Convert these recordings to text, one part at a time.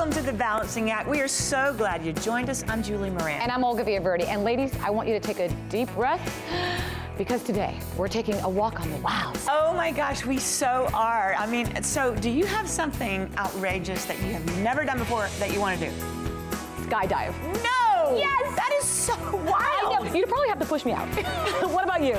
welcome to The Balancing Act. We are so glad you joined us. I'm Julie Moran. And I'm Olga Villaverdi. And ladies, I want you to take a deep breath because today we're taking a walk on the wows. Oh my gosh, we so are. I mean, so do you have something outrageous that you have never done before that you want to do? Skydive. No! Yes! That is so wild. I know. You'd probably have to push me out. What about you?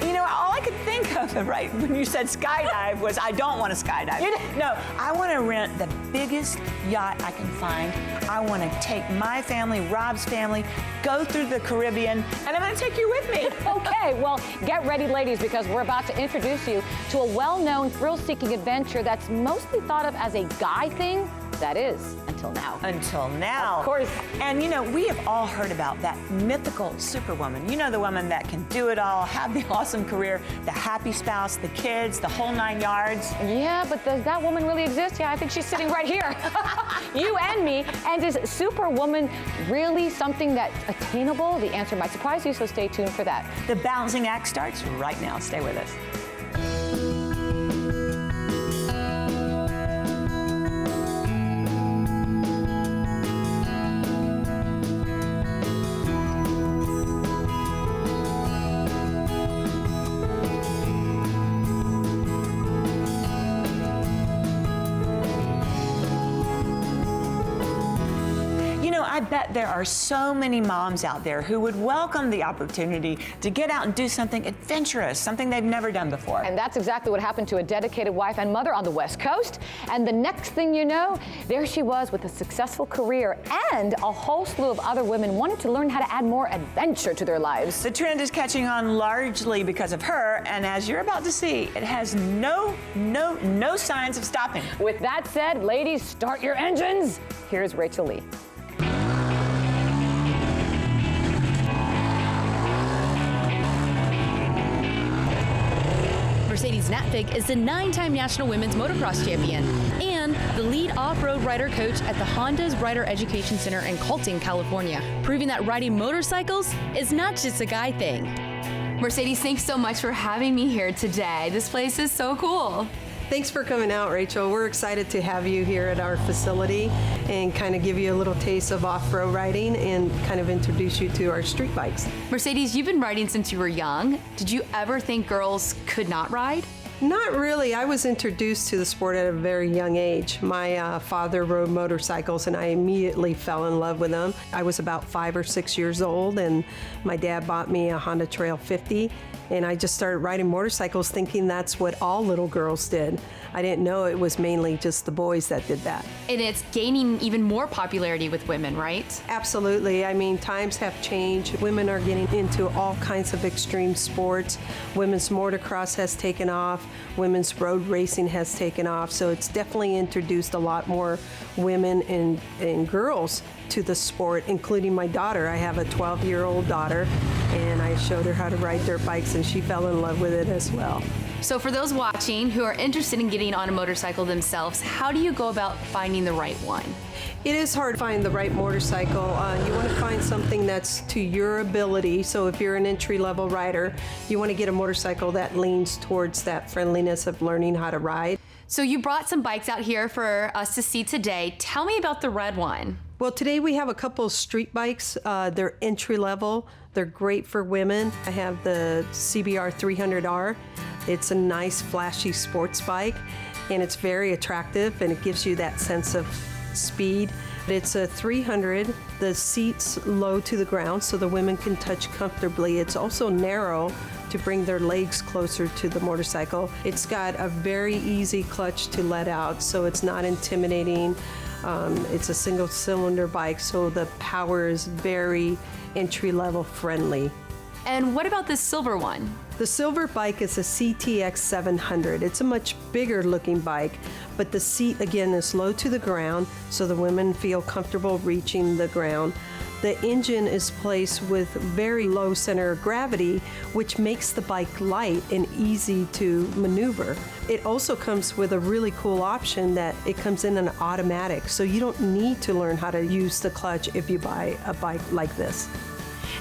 You know, all I could think of, right, when you said skydive was I don't want to skydive. No, I want to rent the biggest yacht I can find. I want to take my family, Rob's family, go through the Caribbean, and I'm going to take you with me. Okay, well, get ready, ladies, because we're about to introduce you to a well-known thrill-seeking adventure that's mostly thought of as a guy thing. That is, until now. Until now. Of course. And you know, we have all heard about that mythical superwoman. You know, the woman that can do it all, have the awesome career, the happy spouse, the kids, the whole 9 yards. Yeah, but does that woman really exist? Yeah, I think she's sitting right here. You and me. And is superwoman really something that's attainable? The answer might surprise you, so stay tuned for that. The Balancing Act starts right now. Stay with us. I bet there are so many moms out there who would welcome the opportunity to get out and do something adventurous, something they've never done before. And that's exactly what happened to a dedicated wife and mother on the West Coast. And the next thing you know, there she was with a successful career and a whole slew of other women wanting to learn how to add more adventure to their lives. The trend is catching on largely because of her, and as you're about to see, it has no signs of stopping. With that said, ladies, start your engines. Here's Rachel Lee. Gonzalez-Natvig is the 9-time National Women's Motocross Champion and the lead off-road rider coach at the Honda's Rider Education Center in Colton, California, proving that riding motorcycles is not just a guy thing. Mercedes, thanks so much for having me here today. This place is so cool. Thanks for coming out, Rachel. We're excited to have you here at our facility and kind of give you a little taste of off-road riding and kind of introduce you to our street bikes. Mercedes, you've been riding since you were young. Did you ever think girls could not ride? Not really. I was introduced to the sport at a very young age. My father rode motorcycles and I immediately fell in love with them. I was about 5 or 6 years old and my dad bought me a Honda Trail 50 and I just started riding motorcycles thinking that's what all little girls did. I didn't know it was mainly just the boys that did that. And it's gaining even more popularity with women, right? Absolutely. I mean, times have changed. Women are getting into all kinds of extreme sports. Women's motocross has taken off. Women's road racing has taken off. So it's definitely introduced a lot more women and girls to the sport, including my daughter. I have a 12-year-old daughter, and I showed her how to ride dirt bikes, and she fell in love with it as well. So for those watching who are interested in getting on a motorcycle themselves, how do you go about finding the right one? It is hard to find the right motorcycle. You want to find something that's to your ability. So if you're an entry-level rider, you want to get a motorcycle that leans towards that friendliness of learning how to ride. So you brought some bikes out here for us to see today. Tell me about the red one. Well, today we have a couple of street bikes. They're entry-level. They're great for women. I have the CBR 300R. It's a nice, flashy sports bike, and it's very attractive, and it gives you that sense of speed. It's a 300. The seat's low to the ground, so the women can touch comfortably. It's also narrow to bring their legs closer to the motorcycle. It's got a very easy clutch to let out, so it's not intimidating. It's a single-cylinder bike, so the power is very entry-level friendly. And what about this silver one? The silver bike is a CTX 700. It's a much bigger looking bike, but the seat again is low to the ground, so the women feel comfortable reaching the ground. The engine is placed with very low center of gravity, which makes the bike light and easy to maneuver. It also comes with a really cool option that it comes in an automatic, so you don't need to learn how to use the clutch if you buy a bike like this.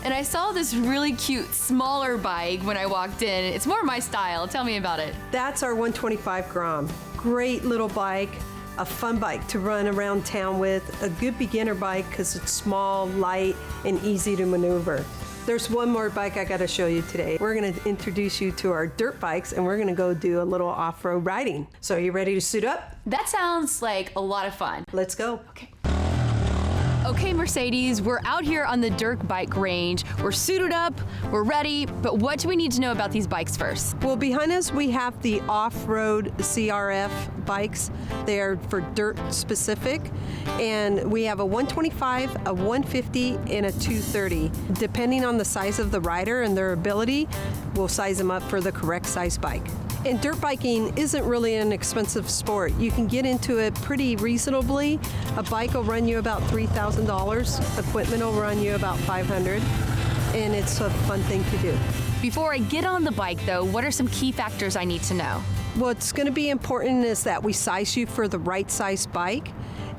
And I saw this really cute, smaller bike when I walked in. It's more my style. Tell me about it. That's our 125 Grom. Great little bike, a fun bike to run around town with, a good beginner bike because it's small, light, and easy to maneuver. There's one more bike I got to show you today. We're going to introduce you to our dirt bikes, and we're going to go do a little off-road riding. So are you ready to suit up? That sounds like a lot of fun. Let's go. Okay. Okay, Mercedes, we're out here on the dirt bike range. We're suited up, we're ready, but what do we need to know about these bikes first? Well, behind us we have the off-road CRF bikes. They are for dirt specific, and we have a 125, a 150, and a 230. Depending on the size of the rider and their ability, we'll size them up for the correct size bike. And dirt biking isn't really an expensive sport. You can get into it pretty reasonably. A bike will run you about $3,000. Equipment will run you about $500, and it's a fun thing to do. Before I get on the bike though, what are some key factors I need to know? What's going to be important is that we size you for the right size bike.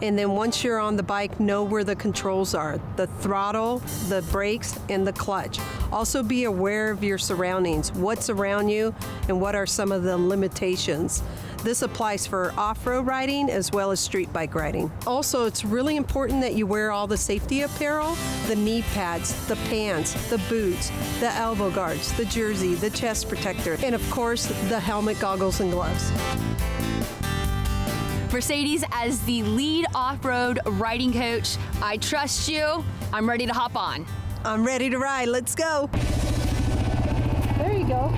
And then once you're on the bike, know where the controls are, the throttle, the brakes, and the clutch. Also be aware of your surroundings, what's around you, and what are some of the limitations. This applies for off-road riding as well as street bike riding. Also, it's really important that you wear all the safety apparel, the knee pads, the pants, the boots, the elbow guards, the jersey, the chest protector, and of course, the helmet, goggles, and gloves. Mercedes, as the lead off-road riding coach, I trust you. I'm ready to hop on. I'm ready to ride. Let's go. There you go.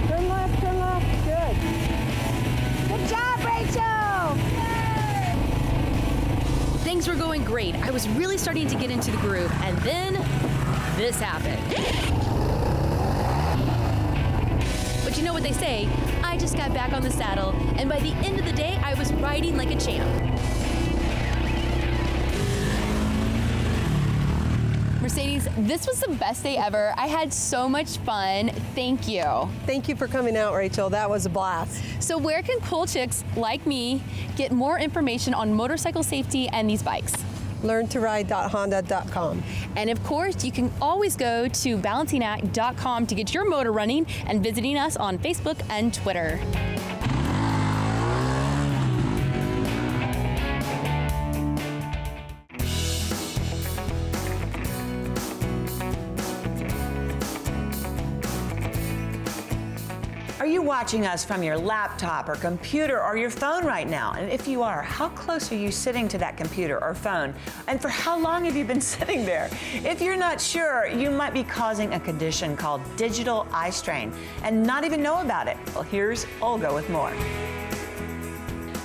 Turn left, turn left. Good. Good job, Rachel. Things were going great. I was really starting to get into the groove, and then this happened. But you know what they say, I just got back on the saddle, and by the end of the day, I was riding like a champ. Mercedes, this was the best day ever. I had so much fun. Thank you. Thank you for coming out, Rachel. That was a blast. So where can cool chicks like me get more information on motorcycle safety and these bikes? LearnToRide.honda.com. And of course, you can always go to balancingact.com to get your motor running and visiting us on Facebook and Twitter. Are you watching us from your laptop or computer or your phone right now? And if you are, how close are you sitting to that computer or phone? And for how long have you been sitting there? If you're not sure, you might be causing a condition called digital eye strain and not even know about it. Well, here's Olga with more.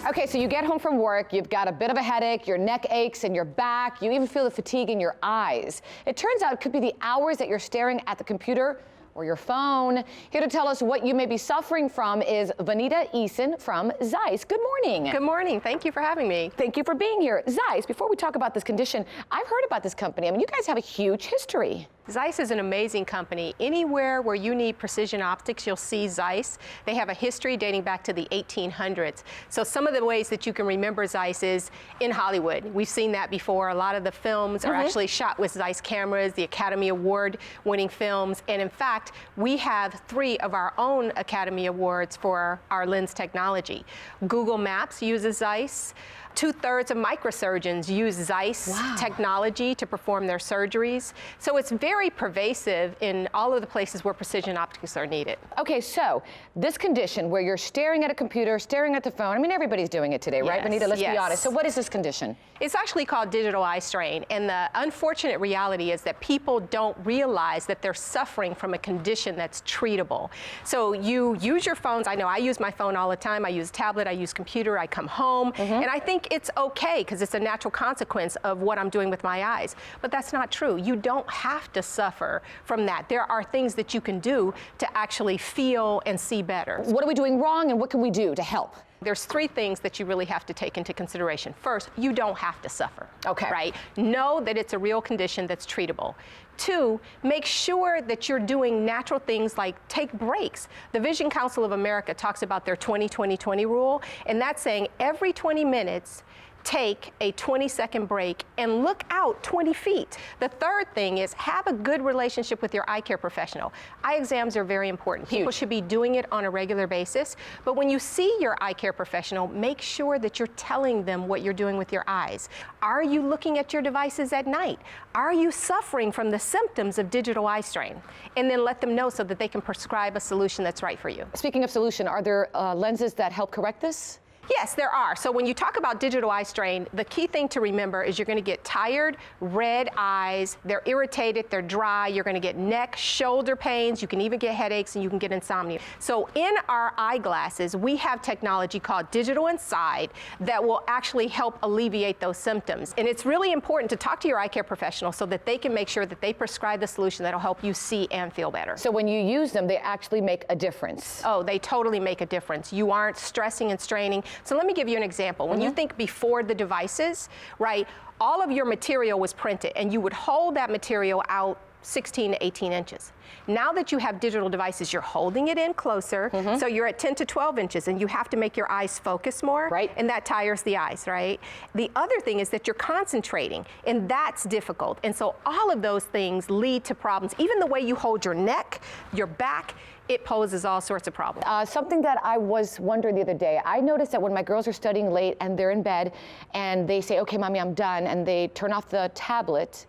Okay, so you get home from work, you've got a bit of a headache, your neck aches and your back, you even feel the fatigue in your eyes. It turns out it could be the hours that you're staring at the computer or your phone. Here to tell us what you may be suffering from is Vanita Eason from Zeiss. Good morning. Good morning. Thank you for having me. Thank you for being here. Zeiss, before we talk about this condition, I've heard about this company. I mean, you guys have a huge history. Zeiss is an amazing company. Anywhere where you need precision optics, you'll see Zeiss. They have a history dating back to the 1800s. So some of the ways that you can remember Zeiss is in Hollywood. We've seen that before. A lot of the films are actually shot with Zeiss cameras, the Academy Award winning films. And in fact, we have 3 of our own Academy Awards for our lens technology. Google Maps uses Zeiss. 2/3 of microsurgeons use Zeiss technology to perform their surgeries. So it's very pervasive in all of the places where precision optics are needed. Okay, so this condition where you're staring at a computer, staring at the phone, I mean, everybody's doing it today, right, Yes, Vanita? Let's be yes. honest. So what is this condition? It's actually called digital eye strain, and the unfortunate reality is that people don't realize that they're suffering from a condition that's treatable. So you use your phones. I know I use my phone all the time. I use tablet, I use computer, I come home, and I think it's okay because it's a natural consequence of what I'm doing with my eyes. But that's not true. You don't have to suffer from that. There are things that you can do to actually feel and see better. What are we doing wrong and what can we do to help? There's 3 things that you really have to take into consideration. First, you don't have to suffer. Okay. Right? Know that it's a real condition that's treatable. 2, make sure that you're doing natural things like take breaks. The Vision Council of America talks about their 20-20-20 rule, and that's saying every 20 minutes, take a 20-second break and look out 20 feet. The third thing is have a good relationship with your eye care professional. Eye exams are very important. People should be doing it on a regular basis, but when you see your eye care professional, make sure that you're telling them what you're doing with your eyes. Are you looking at your devices at night? Are you suffering from the symptoms of digital eye strain? And then let them know so that they can prescribe a solution that's right for you. Speaking of solution, are there lenses that help correct this? Yes, there are. So when you talk about digital eye strain, the key thing to remember is you're going to get tired, red eyes, they're irritated, they're dry, you're going to get neck, shoulder pains, you can even get headaches, and you can get insomnia. So in our eyeglasses, we have technology called Digital Inside that will actually help alleviate those symptoms. And it's really important to talk to your eye care professional so that they can make sure that they prescribe the solution that'll help you see and feel better. So when you use them, they actually make a difference. Oh, they totally make a difference. You aren't stressing and straining. So let me give you an example. When you think before the devices, right, all of your material was printed and you would hold that material out 16 to 18 inches. Now that you have digital devices, you're holding it in closer, so you're at 10 to 12 inches and you have to make your eyes focus more, right, and that tires the eyes, right? The other thing is that you're concentrating, and that's difficult. And so all of those things lead to problems. Even the way you hold your neck, your back, it poses all sorts of problems. Something that I was wondering the other day, I noticed that when my girls are studying late and they're in bed and they say, okay, mommy, I'm done, and they turn off the tablet,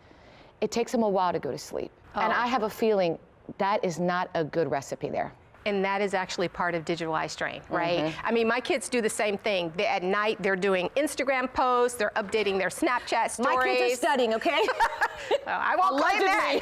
it takes them a while to go to sleep. And I have a feeling that is not a good recipe there. And that is actually part of digital eye strain, right? I mean, my kids do the same thing. At night, they're doing Instagram posts, they're updating their Snapchat stories. My kids are studying, okay? I won't claim that.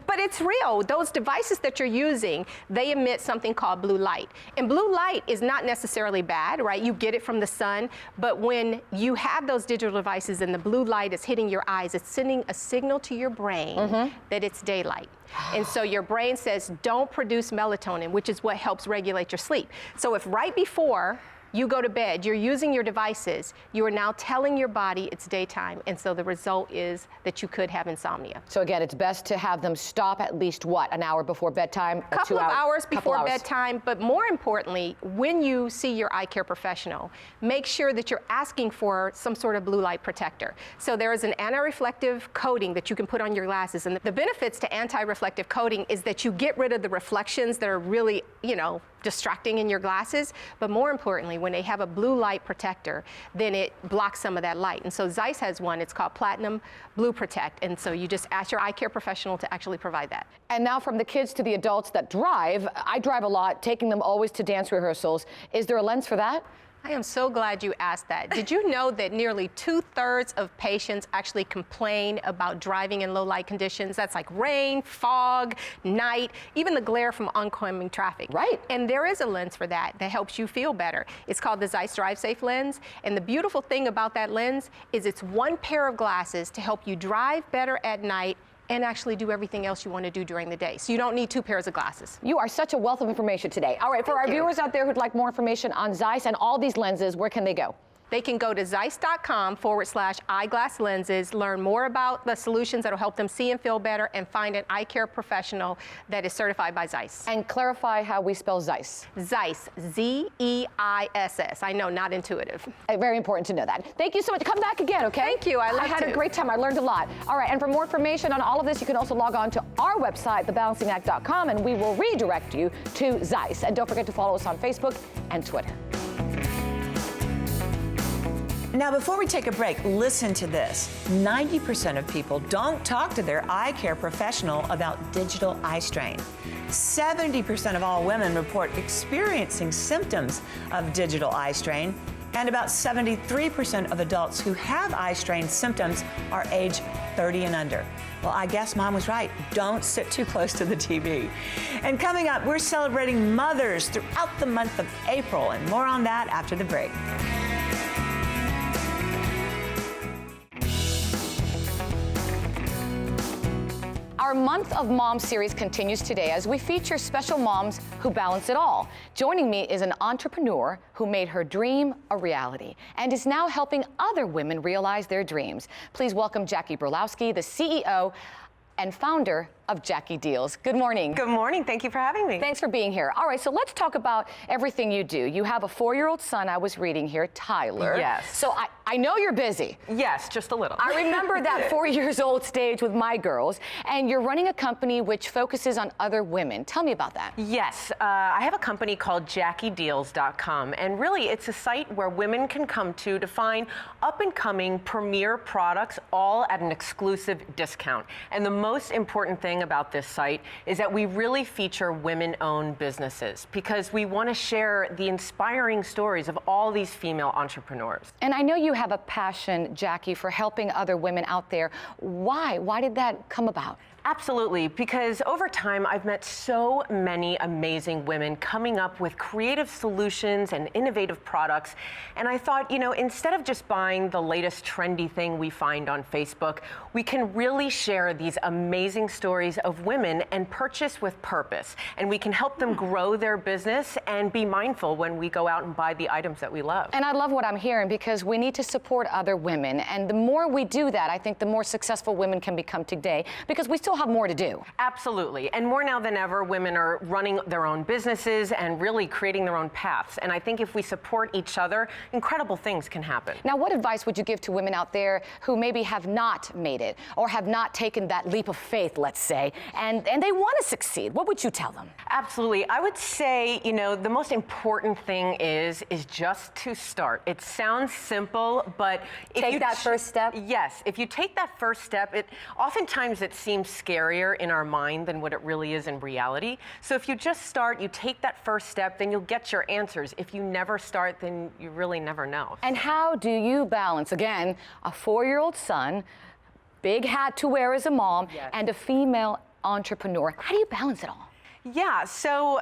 But it's real. Those devices that you're using, they emit something called blue light. And blue light is not necessarily bad, right? You get it from the sun, but when you have those digital devices and the blue light is hitting your eyes, it's sending a signal to your brain that it's daylight. And so your brain says, don't produce melatonin, which is what helps regulate your sleep. So if right before you go to bed, you're using your devices, you are now telling your body it's daytime, and so the result is that you could have insomnia. So again, it's best to have them stop at least, what, an hour before bedtime? A couple of hours before bedtime, but more importantly, when you see your eye care professional, make sure that you're asking for some sort of blue light protector. So there is an anti-reflective coating that you can put on your glasses, and the benefits to anti-reflective coating is that you get rid of the reflections that are really, distracting in your glasses, but more importantly, when they have a blue light protector, then it blocks some of that light. And so Zeiss has one, it's called Platinum Blue Protect, and so you just ask your eye care professional to actually provide that. And now from the kids to the adults that drive, I drive a lot, taking them always to dance rehearsals. Is there a lens for that? I am so glad you asked that. Did you know that nearly 2/3 of patients actually complain about driving in low light conditions? That's like rain, fog, night, even the glare from oncoming traffic. Right. And there is a lens for that helps you feel better. It's called the Zeiss Drive Safe lens. And the beautiful thing about that lens is it's one pair of glasses to help you drive better at night and actually do everything else you want to do during the day. So you don't need two pairs of glasses. You are such a wealth of information today. All right, for our viewers out there who'd like more information on Zeiss and all these lenses, where can they go? They can go to zeiss.com/eyeglass lenses, learn more about the solutions that'll help them see and feel better, and find an eye care professional that is certified by Zeiss. And clarify how we spell Zeiss. Zeiss, Z-E-I-S-S. I know, not intuitive. Very important to know that. Thank you so much. Come back again, okay? Thank you. I had a great time. I learned a lot. All right, and for more information on all of this, you can also log on to our website, thebalancingact.com, and we will redirect you to Zeiss. And don't forget to follow us on Facebook and Twitter. Now, before we take a break, listen to this. 90% of people don't talk to their eye care professional about digital eye strain. 70% of all women report experiencing symptoms of digital eye strain, and about 73% of adults who have eye strain symptoms are age 30 and under. Well, I guess Mom was right. Don't sit too close to the TV. And coming up, we're celebrating mothers throughout the month of April, and more on that after the break. Our Month of Mom series continues today as we feature special moms who balance it all. Joining me is an entrepreneur who made her dream a reality and is now helping other women realize their dreams. Please welcome Jackie Berlowski, the CEO and founder of Jackie Deals. Good morning. Good morning. Thank you for having me. Thanks for being here. All right, so let's talk about everything you do. You have a 4-year-old son, I was reading here, Tyler. Yes. So I know you're busy. Yes, just a little. I remember that 4 years old stage with my girls, and you're running a company which focuses on other women. Tell me about that. Yes, I have a company called JackieDeals.com, and really it's a site where women can come to find up-and-coming premier products, all at an exclusive discount. And the most important thing about this site is that we really feature women-owned businesses because we want to share the inspiring stories of all these female entrepreneurs. And I know you have a passion, Jackie, for helping other women out there. Why? Why did that come about? Absolutely, because over time I've met so many amazing women coming up with creative solutions and innovative products, and I thought, you know, instead of just buying the latest trendy thing we find on Facebook, we can really share these amazing stories of women and purchase with purpose, and we can help them grow their business and be mindful when we go out and buy the items that we love. And I love what I'm hearing because we need to support other women, and the more we do that, I think the more successful women can become today because we still have more to do. Absolutely. And more now than ever, women are running their own businesses and really creating their own paths. And I think if we support each other, incredible things can happen. Now, what advice would you give to women out there who maybe have not made it or have not taken that leap of faith, let's say, and they want to succeed? What would you tell them? Absolutely. I would say, you know, the most important thing is just to start. It sounds simple, but if Take you that first step? Yes. If you take that first step, oftentimes it seems scarier in our mind than what it really is in reality. So if you just start, you take that first step, then you'll get your answers. If you never start, then you really never know. And how do you balance, again, a 4-year-old son, big hat to wear as a mom, Yes. and a female entrepreneur? How do you balance it all? Yeah, so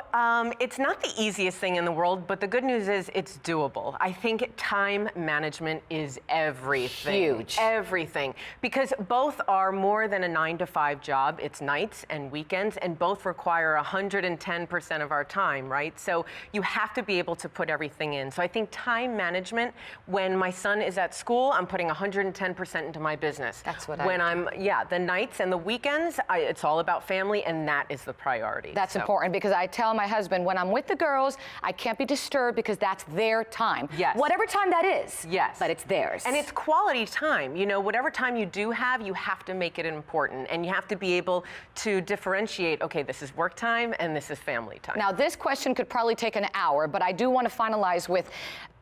it's not the easiest thing in the world, but the good news is it's doable. I think time management is everything. Huge. Everything. Because both are more than a 9-to-5 job. It's nights and weekends, and both require 110% of our time, right? So you have to be able to put everything in. So I think time management, when my son is at school, I'm putting 110% into my business. That's what the nights and the weekends, it's all about family, and that is the priority. That's important because I tell my husband when I'm with the girls, I can't be disturbed because that's their time. Yes. Whatever time that is. Yes. But it's theirs. And it's quality time. You know, whatever time you do have, you have to make it important. And you have to be able to differentiate, okay, this is work time and this is family time. Now, this question could probably take an hour, but I do want to finalize with,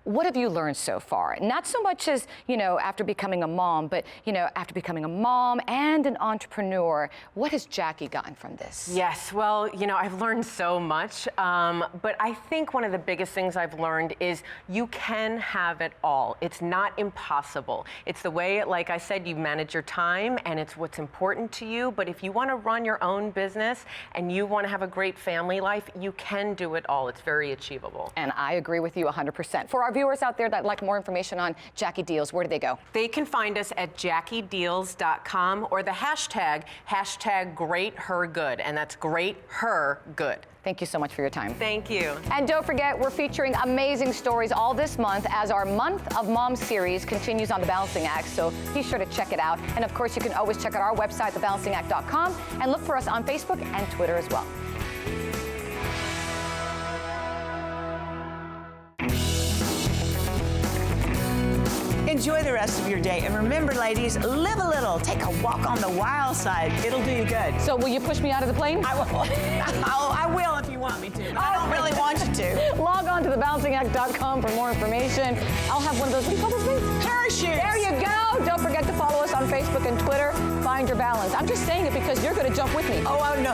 what have you learned so far? Not so much as, you know, after becoming a mom, but, you know, after becoming a mom and an entrepreneur, what has Jackie gotten from this? Yes, well, you know, I've learned so much, but I think one of the biggest things I've learned is you can have it all. It's not impossible. It's the way, like I said, you manage your time and it's what's important to you, but if you want to run your own business and you want to have a great family life, you can do it all. It's very achievable. And I agree with you 100%. For our viewers out there that like more information on Jackie Deals, where do they go? They can find us at JackieDeals.com or the hashtag #GreatHerGood, and that's GreatHerGood. Thank you so much for your time. Thank you. And don't forget, we're featuring amazing stories all this month as our Month of Mom series continues on The Balancing Act, so be sure to check it out. And of course, you can always check out our website, thebalancingact.com, and look for us on Facebook and Twitter as well. Enjoy the rest of your day. And remember, ladies, live a little. Take a walk on the wild side. It'll do you good. So will you push me out of the plane? I will. I will if you want me to. But I don't really want you to. Log on to thebalancingact.com for more information. I'll have one of those, what do you call those things? Parachutes. There you go. Don't forget to follow us on Facebook and Twitter. Find your balance. I'm just saying it because you're going to jump with me. Oh, no.